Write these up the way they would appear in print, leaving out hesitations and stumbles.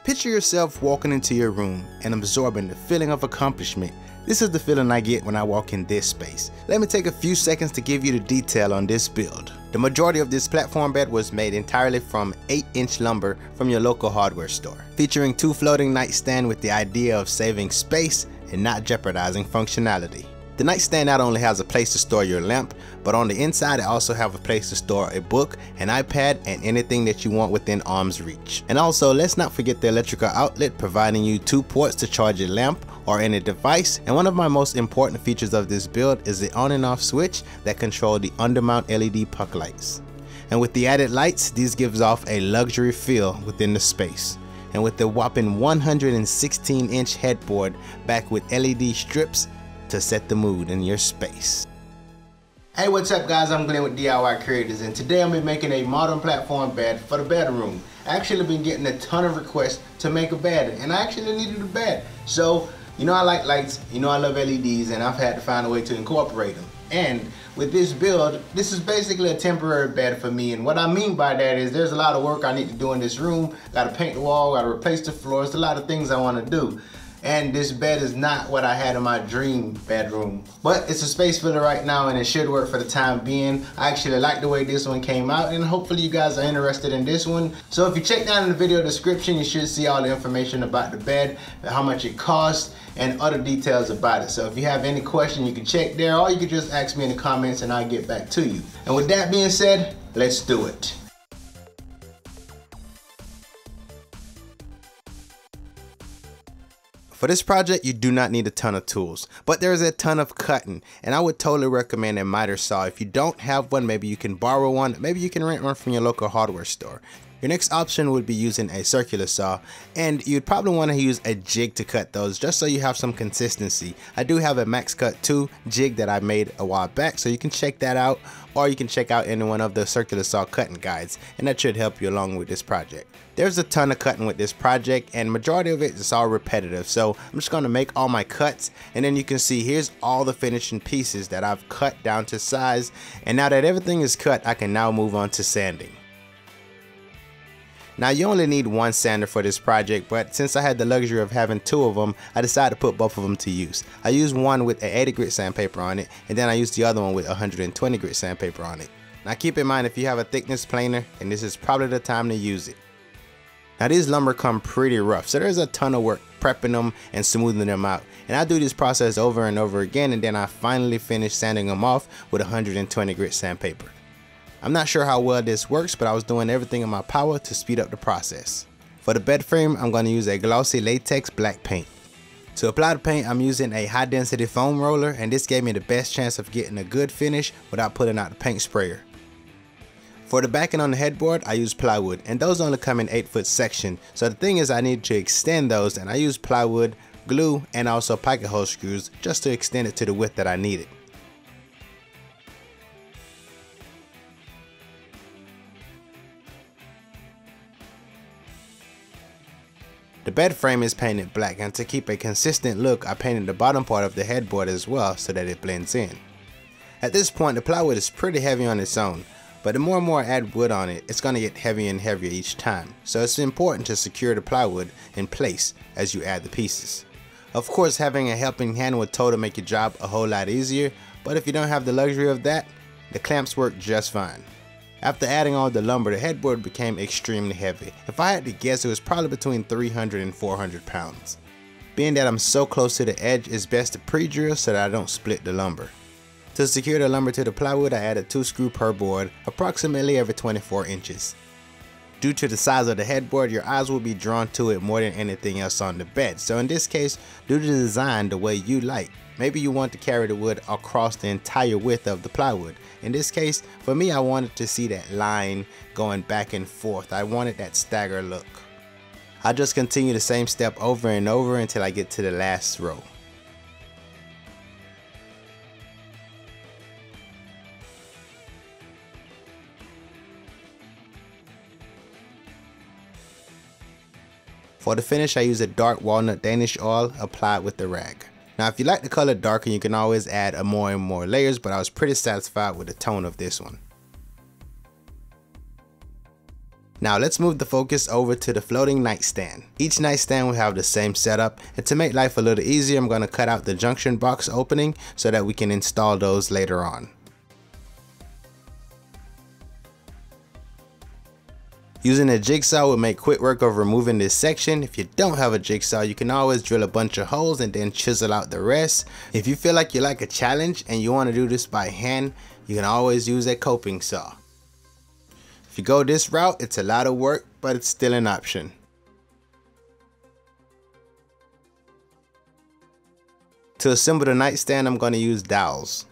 Picture yourself walking into your room and absorbing the feeling of accomplishment. This is the feeling I get when I walk in this space. Let me take a few seconds to give you the detail on this build. The majority of this platform bed was made entirely from 8-inch lumber from your local hardware store, featuring 2 floating nightstands with the idea of saving space and not jeopardizing functionality. The nightstand not only has a place to store your lamp, but on the inside it also have a place to store a book, an iPad, and anything that you want within arm's reach. And also, let's not forget the electrical outlet, providing you 2 ports to charge your lamp or any device. And one of my most important features of this build is the on and off switch that control the undermount LED puck lights. And with the added lights, these gives off a luxury feel within the space. And with the whopping 116-inch headboard backed with LED strips to set the mood in your space. Hey, what's up guys, I'm Glenn with DIY Creators, and today I'm making a modern platform bed for the bedroom. I actually been getting a ton of requests to make a bed, and I actually needed a bed. So, you know I like lights, you know I love LEDs, and I've had to find a way to incorporate them. And with this build, this is basically a temporary bed for me, and what I mean by that is there's a lot of work I need to do in this room. Gotta paint the wall, gotta replace the floors, a lot of things I wanna do. And this bed is not what I had in my dream bedroom, but it's a space filler right now and it should work for the time being. I actually like the way this one came out, and hopefully you guys are interested in this one. So if you check down in the video description, you should see all the information about the bed, how much it costs, and other details about it. So if you have any question, you can check there, or you can just ask me in the comments and I'll get back to you. And with that being said, let's do it. For this project, you do not need a ton of tools, but there's a ton of cutting, and I would totally recommend a miter saw. If you don't have one, maybe you can borrow one, maybe you can rent one from your local hardware store. Your next option would be using a circular saw, and you'd probably want to use a jig to cut those just so you have some consistency. I do have a Max Cut 2 jig that I made a while back, so you can check that out, or you can check out any one of the circular saw cutting guides, and that should help you along with this project. There's a ton of cutting with this project, and majority of it is all repetitive, so I'm just going to make all my cuts, and then you can see here's all the finishing pieces that I've cut down to size. And now that everything is cut, I can now move on to sanding. Now you only need one sander for this project, but since I had the luxury of having 2 of them, I decided to put both of them to use. I used one with a 80 grit sandpaper on it, and then I used the other one with 120 grit sandpaper on it. Now keep in mind, if you have a thickness planer, then this is probably the time to use it. Now these lumber come pretty rough, so there's a ton of work prepping them and smoothing them out. And I do this process over and over again, and then I finally finish sanding them off with 120 grit sandpaper. I'm not sure how well this works, but I was doing everything in my power to speed up the process. For the bed frame, I'm going to use a glossy latex black paint. To apply the paint, I'm using a high density foam roller, and this gave me the best chance of getting a good finish without putting out the paint sprayer. For the backing on the headboard, I use plywood, and those only come in 8-foot section. So the thing is, I need to extend those, and I use plywood, glue, and also pocket hole screws just to extend it to the width that I needed. The bed frame is painted black, and to keep a consistent look, I painted the bottom part of the headboard as well so that it blends in. At this point, the plywood is pretty heavy on its own, but the more and more I add wood on it, it's going to get heavier and heavier each time. So it's important to secure the plywood in place as you add the pieces. Of course, having a helping hand would totally make your job a whole lot easier, but if you don't have the luxury of that, the clamps work just fine. After adding all the lumber, the headboard became extremely heavy. If I had to guess, it was probably between 300 and 400 pounds. Being that I'm so close to the edge, it's best to pre-drill so that I don't split the lumber. To secure the lumber to the plywood, I added 2 screws per board, approximately every 24 inches. Due to the size of the headboard, your eyes will be drawn to it more than anything else on the bed. So in this case, do the design the way you like. Maybe you want to carry the wood across the entire width of the plywood. In this case, for me, I wanted to see that line going back and forth. I wanted that stagger look. I just continue the same step over and over until I get to the last row. For the finish, I use a dark walnut Danish oil applied with the rag. Now if you like the color darker, you can always add more and more layers, but I was pretty satisfied with the tone of this one. Now let's move the focus over to the floating nightstand. Each nightstand will have the same setup, and to make life a little easier, I'm going to cut out the junction box opening so that we can install those later on. Using a jigsaw will make quick work of removing this section. If you don't have a jigsaw, you can always drill a bunch of holes and then chisel out the rest. If you feel like you like a challenge and you want to do this by hand, you can always use a coping saw. If you go this route, it's a lot of work, but it's still an option. To assemble the nightstand, I'm going to use dowels.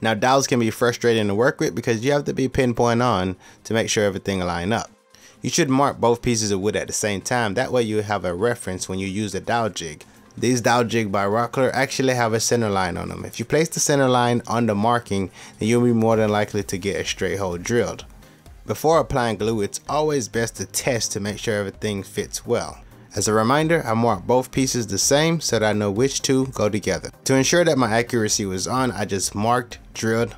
Now dowels can be frustrating to work with because you have to be pinpoint on to make sure everything line up. You should mark both pieces of wood at the same time, that way you have a reference when you use a dowel jig. These dowel jig by Rockler actually have a center line on them. If you place the center line on the marking, then you'll be more than likely to get a straight hole drilled. Before applying glue, it's always best to test to make sure everything fits well. As a reminder, I marked both pieces the same so that I know which two go together. To ensure that my accuracy was on, I just marked, drilled,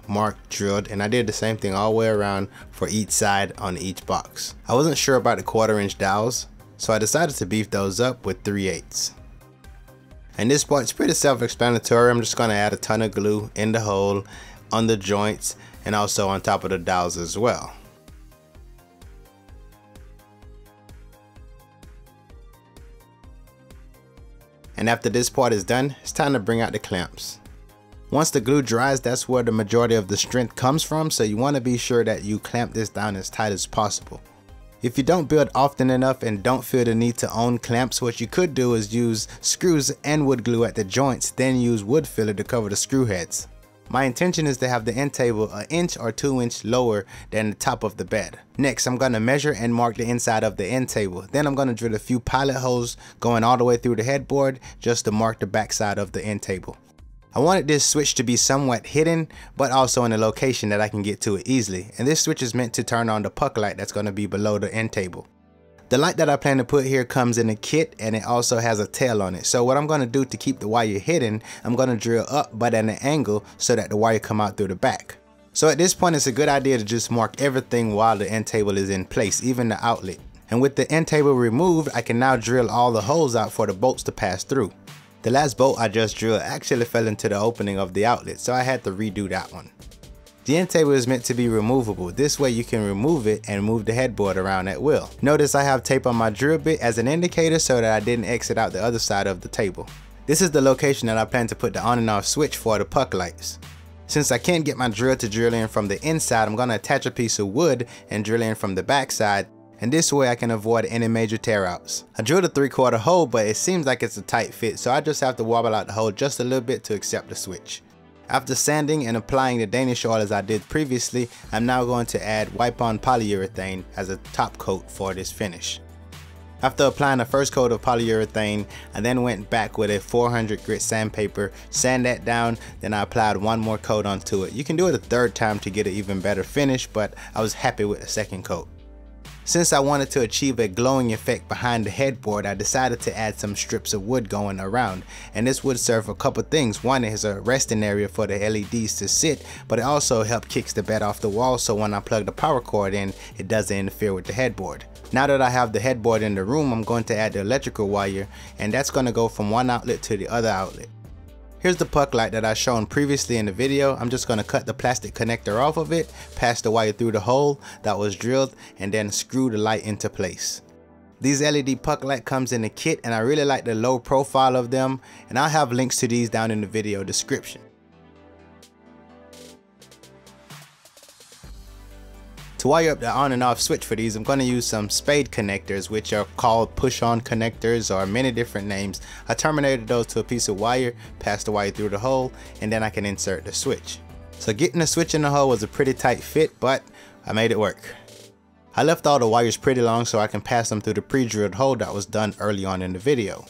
and I did the same thing all the way around for each side on each box. I wasn't sure about the 1/4 inch dowels, so I decided to beef those up with 3/8. And this part's pretty self-explanatory. I'm just going to add a ton of glue in the hole, on the joints, and also on top of the dowels as well. And after this part is done, it's time to bring out the clamps. Once the glue dries, that's where the majority of the strength comes from, so you want to be sure that you clamp this down as tight as possible. If you don't build often enough and don't feel the need to own clamps, what you could do is use screws and wood glue at the joints, then use wood filler to cover the screw heads. My intention is to have the end table an inch or 2 inches lower than the top of the bed. Next, I'm going to measure and mark the inside of the end table. Then I'm going to drill a few pilot holes going all the way through the headboard just to mark the back side of the end table. I wanted this switch to be somewhat hidden, but also in a location that I can get to it easily. And this switch is meant to turn on the puck light that's going to be below the end table. The light that I plan to put here comes in a kit, and it also has a tail on it. So what I'm going to do to keep the wire hidden, I'm going to drill up but at an angle so that the wire come out through the back. So at this point, it's a good idea to just mark everything while the end table is in place, even the outlet. And with the end table removed, I can now drill all the holes out for the bolts to pass through. The last bolt I just drilled actually fell into the opening of the outlet, so I had to redo that one. The end table is meant to be removable. This way you can remove it and move the headboard around at will. Notice I have tape on my drill bit as an indicator so that I didn't exit out the other side of the table. This is the location that I plan to put the on and off switch for the puck lights. Since I can't get my drill to drill in from the inside, I'm going to attach a piece of wood and drill in from the back side, and this way I can avoid any major tear outs. I drilled a 3/4 hole, but it seems like it's a tight fit, so I just have to wobble out the hole just a little bit to accept the switch. After sanding and applying the Danish oil as I did previously, I'm now going to add wipe-on polyurethane as a top coat for this finish. After applying the first coat of polyurethane, I then went back with a 400 grit sandpaper, sand that down, then I applied one more coat onto it. You can do it a third time to get an even better finish, but I was happy with the second coat. Since I wanted to achieve a glowing effect behind the headboard, I decided to add some strips of wood going around, and this would serve a couple things. One is a resting area for the LEDs to sit, but it also helped kicks the bed off the wall, so when I plug the power cord in, it doesn't interfere with the headboard. Now that I have the headboard in the room, I'm going to add the electrical wire, and that's going to go from one outlet to the other outlet. Here's the puck light that I shown previously in the video. I'm just going to cut the plastic connector off of it, pass the wire through the hole that was drilled, and then screw the light into place. These LED puck light comes in a kit, and I really like the low profile of them, and I'll have links to these down in the video description. To wire up the on and off switch for these, I'm going to use some spade connectors, which are called push-on connectors or many different names. I terminated those to a piece of wire, passed the wire through the hole, and then I can insert the switch. So getting the switch in the hole was a pretty tight fit, but I made it work. I left all the wires pretty long so I can pass them through the pre-drilled hole that was done early on in the video.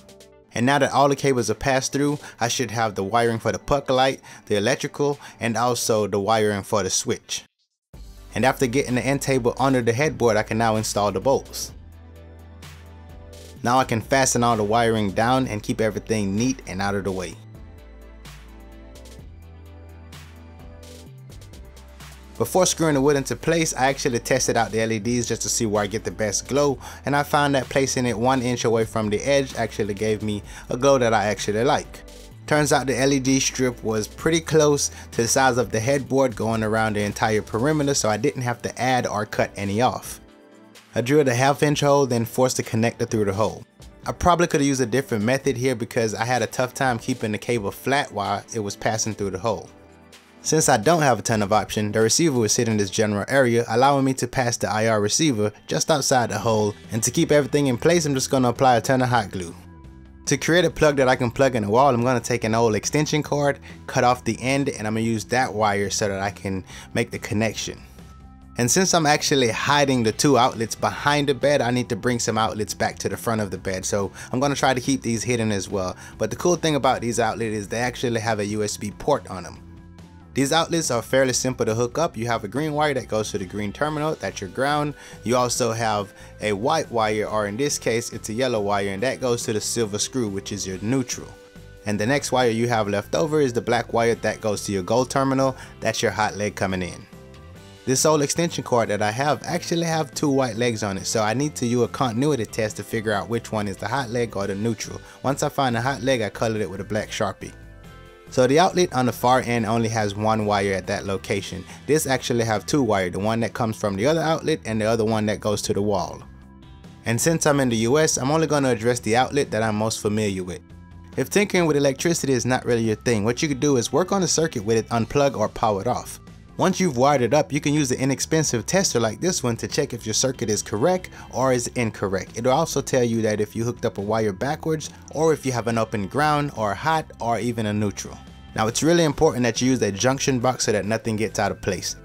And now that all the cables are passed through, I should have the wiring for the puck light, the electrical, and also the wiring for the switch. And after getting the end table under the headboard, I can now install the bolts. Now I can fasten all the wiring down and keep everything neat and out of the way. Before screwing the wood into place, I actually tested out the LEDs just to see where I get the best glow, and I found that placing it 1 inch away from the edge actually gave me a glow that I actually like. Turns out the LED strip was pretty close to the size of the headboard going around the entire perimeter, so I didn't have to add or cut any off. I drilled a 1/2 inch hole, then forced the connector through the hole. I probably could have used a different method here because I had a tough time keeping the cable flat while it was passing through the hole. Since I don't have a ton of option, the receiver was sitting in this general area, allowing me to pass the IR receiver just outside the hole, and to keep everything in place, I'm just going to apply a ton of hot glue. To create a plug that I can plug in the wall, I'm going to take an old extension cord, cut off the end, and I'm going to use that wire so that I can make the connection. And since I'm actually hiding the 2 outlets behind the bed, I need to bring some outlets back to the front of the bed. So I'm going to try to keep these hidden as well. But the cool thing about these outlets is they actually have a USB port on them. These outlets are fairly simple to hook up. You have a green wire that goes to the green terminal, that's your ground. You also have a white wire, or in this case it's a yellow wire, and that goes to the silver screw, which is your neutral. And the next wire you have left over is the black wire that goes to your gold terminal, that's your hot leg coming in. This old extension cord that I have actually have 2 white legs on it, so I need to do a continuity test to figure out which one is the hot leg or the neutral. Once I find the hot leg, I colored it with a black Sharpie. So the outlet on the far end only has 1 wire at that location. This actually have 2 wires, the one that comes from the other outlet and the other one that goes to the wall. And since I'm in the US, I'm only going to address the outlet that I'm most familiar with. If tinkering with electricity is not really your thing, what you could do is work on the circuit with it, unplug or power it off. Once you've wired it up, you can use an inexpensive tester like this one to check if your circuit is correct or is incorrect. It'll also tell you that if you hooked up a wire backwards, or if you have an open ground or hot or even a neutral. Now it's really important that you use a junction box so that nothing gets out of place.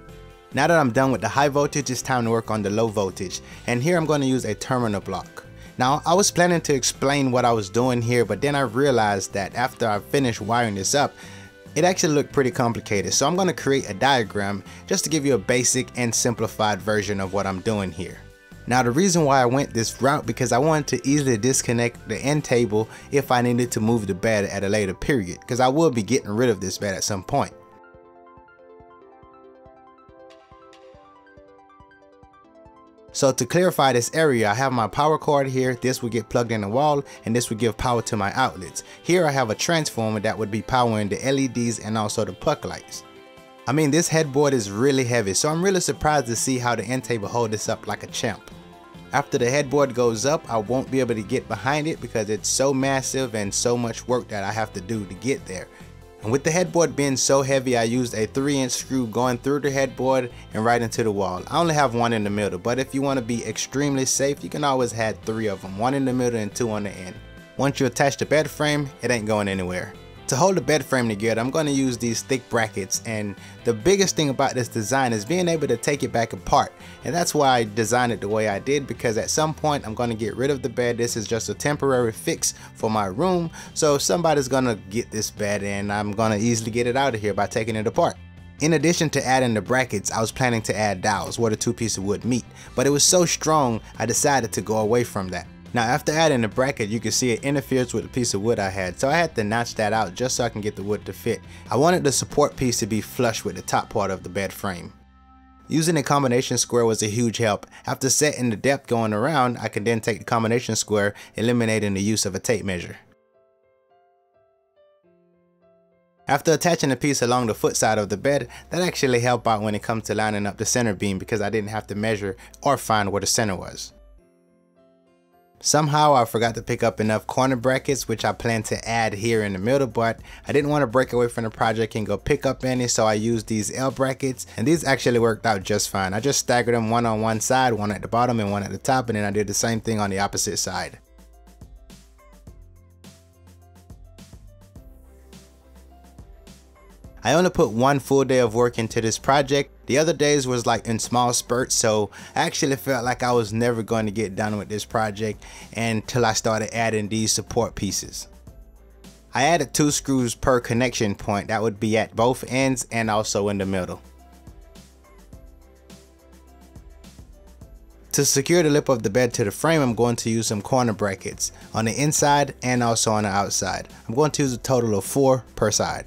Now that I'm done with the high voltage, it's time to work on the low voltage. And here I'm going to use a terminal block. Now I was planning to explain what I was doing here, but then I realized that after I finished wiring this up, it actually looked pretty complicated. So I'm going to create a diagram just to give you a basic and simplified version of what I'm doing here. Now the reason why I went this route because I wanted to easily disconnect the end table if I needed to move the bed at a later period, because I will be getting rid of this bed at some point. So to clarify this area, I have my power cord here. This would get plugged in the wall and this would give power to my outlets. Here I have a transformer that would be powering the LEDs and also the puck lights. I mean, this headboard is really heavy, so I'm really surprised to see how the end table hold this up like a champ. After the headboard goes up, I won't be able to get behind it because it's so massive and so much work that I have to do to get there. And with the headboard being so heavy, I used a 3-inch screw going through the headboard and right into the wall. I only have 1 in the middle, but if you want to be extremely safe, you can always have 3 of them, 1 in the middle and 2 on the end. Once you attach the bed frame, it ain't going anywhere. To hold the bed frame together, I'm going to use these thick brackets, and the biggest thing about this design is being able to take it back apart. And that's why I designed it the way I did, because at some point I'm going to get rid of the bed. This is just a temporary fix for my room, so somebody's going to get this bed and I'm going to easily get it out of here by taking it apart. In addition to adding the brackets, I was planning to add dowels where the 2 pieces of wood meet, but it was so strong I decided to go away from that. Now after adding the bracket, you can see it interferes with the piece of wood I had, so I had to notch that out just so I can get the wood to fit. I wanted the support piece to be flush with the top part of the bed frame. Using a combination square was a huge help. After setting the depth going around, I could then take the combination square, eliminating the use of a tape measure. After attaching the piece along the foot side of the bed, that actually helped out when it comes to lining up the center beam because I didn't have to measure or find where the center was. Somehow I forgot to pick up enough corner brackets, which I plan to add here in the middle, but I didn't want to break away from the project and go pick up any, so I used these L brackets, and these actually worked out just fine. I just staggered them, one on one side, one at the bottom and one at the top, and then I did the same thing on the opposite side. I only put 1 full day of work into this project. The other days was like in small spurts, so I actually felt like I was never going to get done with this project until I started adding these support pieces. I added 2 screws per connection point. That would be at both ends and also in the middle. To secure the lip of the bed to the frame, I'm going to use some corner brackets on the inside and also on the outside. I'm going to use a total of 4 per side.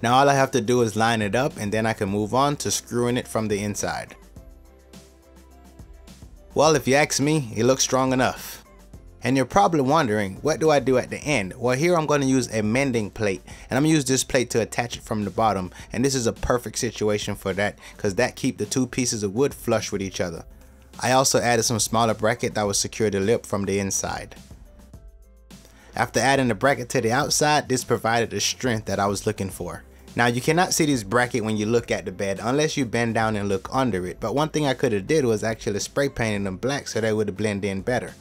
Now all I have to do is line it up, and then I can move on to screwing it from the inside. Well, if you ask me, it looks strong enough. And you're probably wondering, what do I do at the end? Well, here I'm going to use a mending plate, and I'm going to use this plate to attach it from the bottom, and this is a perfect situation for that because that keeps the two pieces of wood flush with each other. I also added some smaller bracket that will secure the lip from the inside. After adding the bracket to the outside, this provided the strength that I was looking for. Now you cannot see this bracket when you look at the bed unless you bend down and look under it, but one thing I could have did was actually spray painting them black so they would blend in better.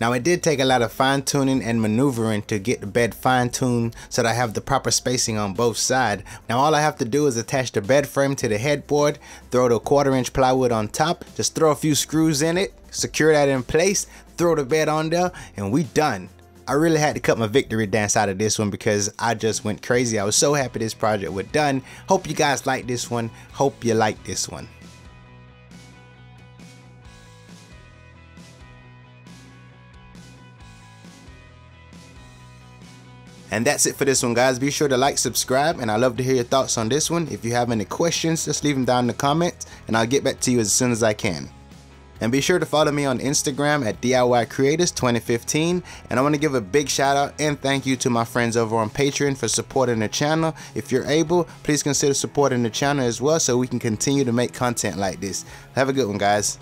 Now it did take a lot of fine tuning and maneuvering to get the bed fine tuned so that I have the proper spacing on both sides. Now all I have to do is attach the bed frame to the headboard, throw the 1/4 inch plywood on top, just throw a few screws in it, secure that in place, throw the bed on there, and we done. I really had to cut my victory dance out of this one because I just went crazy. I was so happy this project was done. Hope you guys like this one. Hope you like this one. And that's it for this one, guys. Be sure to like, subscribe, and I'd love to hear your thoughts on this one. If you have any questions, just leave them down in the comments and I'll get back to you as soon as I can. And be sure to follow me on Instagram at DIY Creators 2015. And I want to give a big shout out and thank you to my friends over on Patreon for supporting the channel. If you're able, please consider supporting the channel as well so we can continue to make content like this. Have a good one, guys.